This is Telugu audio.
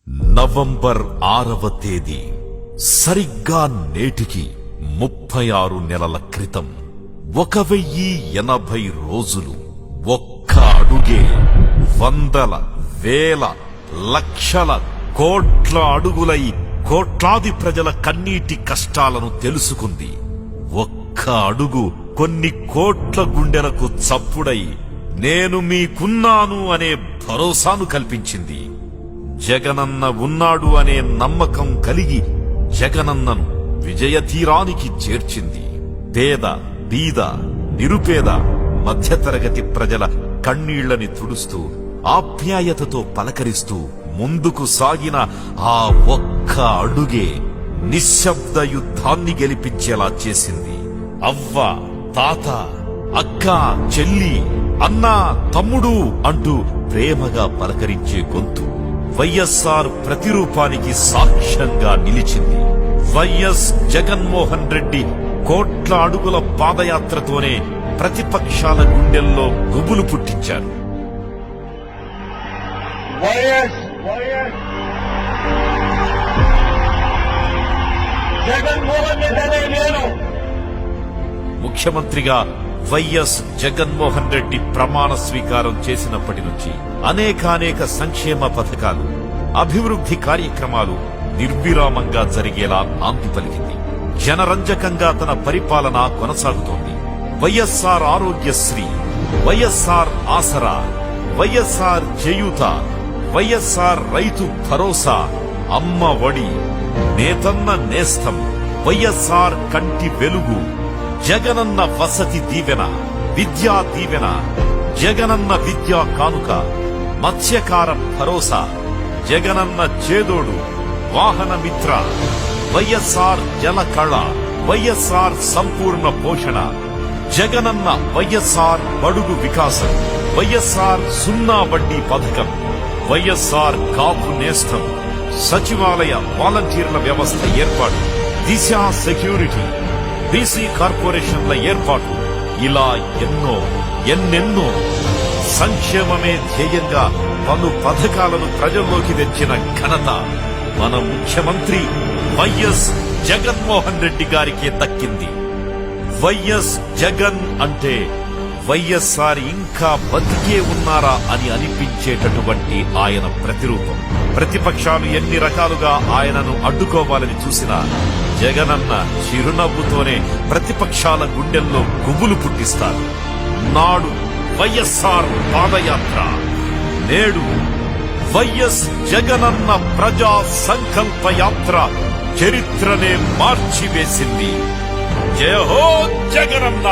నవంబర్ 6వ తేదీ సరిగ్గా నేటికి 36 నెలల క్రితం 1080 రోజులు ఒక్క అడుగే వందల వేల లక్షల కోట్ల అడుగులై కోట్లాది ప్రజల కన్నీటి కష్టాలను తెలుసుకుంది. ఒక్క అడుగు కొన్ని కోట్ల గుండెలకు చప్పుడై నేను మీకున్నాను అనే భరోసాను కల్పించింది. జగనన్న ఉన్నాడు అనే నమ్మకం కలిగి జగనన్నను విజయ తీరానికి చేర్చింది. పేద బీద నిరుపేద మధ్యతరగతి ప్రజల కన్నీళ్లని తుడుస్తూ ఆప్యాయతతో పలకరిస్తూ ముందుకు సాగిన ఆ ఒక్క అడుగే నిశ్శబ్ద యుద్ధాన్ని గెలిపించేలా చేసింది. అవ్వ తాత అక్క చెల్లి అన్న తమ్ముడు అంటూ ప్రేమగా పలకరించే గొంతు వైఎస్ఆర్ ప్రతిరూపానికి సాక్ష్యంగా నిలిచింది. వైఎస్ జగన్మోహన్ రెడ్డి కోట్ల అడుగుల పాదయాత్రతోనే ప్రతిపక్షాల గుండెల్లో గుబులు పుట్టించారు. ముఖ్యమంత్రిగా వైఎస్ జగన్మోహన్ రెడ్డి ప్రమాణ స్వీకారం చేసినప్పటి నుంచి అనేకానేక సంక్షేమ పథకాలు అభివృద్ధి కార్యక్రమాలు నిర్విరామంగా జరిగేలా నాంది పలికింది. జనరంజకంగా తన పరిపాలన కొనసాగుతోంది. వైఎస్ఆర్ ఆరోగ్యశ్రీ, వైఎస్ఆర్ ఆసరా, వైఎస్ఆర్ చేయూత, వైఎస్ఆర్ రైతు భరోసా, అమ్మ ఒడి, నేతన్న నేస్తం, వైఎస్ఆర్ కంటి వెలుగు, జగనన్న వసతి దీవెన, విద్యా దీవెన, జగనన్న విద్యా కానుక, మత్స్యకార భరోసా, జగనన్న చేదోడు, వాహన మిత్ర, వైఎస్ఆర్ జలకళ, వైఎస్ఆర్ సంపూర్ణ పోషణ, జగనన్న వైఎస్ఆర్ బడుగు వికాసం, వైఎస్ఆర్ సున్నా వడ్డీ పథకం, వైఎస్ఆర్ కాపు నేస్తం, సచివాలయ వాలంటీర్ల వ్యవస్థ ఏర్పాటు, దిశ సెక్యూరిటీ, బీసీ కార్పొరేషన్ల ఏర్పాటు, ఇలా ఎన్నెన్నో సంక్షేమమే ధ్యేయంగా పలు పథకాలను ప్రజల్లోకి తెచ్చిన ఘనత మన ముఖ్యమంత్రి వైఎస్ జగన్మోహన్ రెడ్డి గారికి దక్కింది. వైఎస్ జగన్ అంటే వైఎస్ఆర్ ఇంకా బతికే ఉన్నారా అని అనిపించేటటువంటి ఆయన ప్రతిరూపం. ప్రతిపక్షాలు ఎన్ని రకాలుగా ఆయనను అడ్డుకోవాలని చూసినా జగనన్న చిరునవ్వుతోనే ప్రతిపక్షాల గుండెల్లో గుబులు పుట్టిస్తారు. నాడు వైఎస్ఆర్ పాదయాత్ర, నేడు వైఎస్ జగనన్న ప్రజా సంకల్ప యాత్ర చరిత్రనే మార్చివేసింది. జయ హో జగనన్న.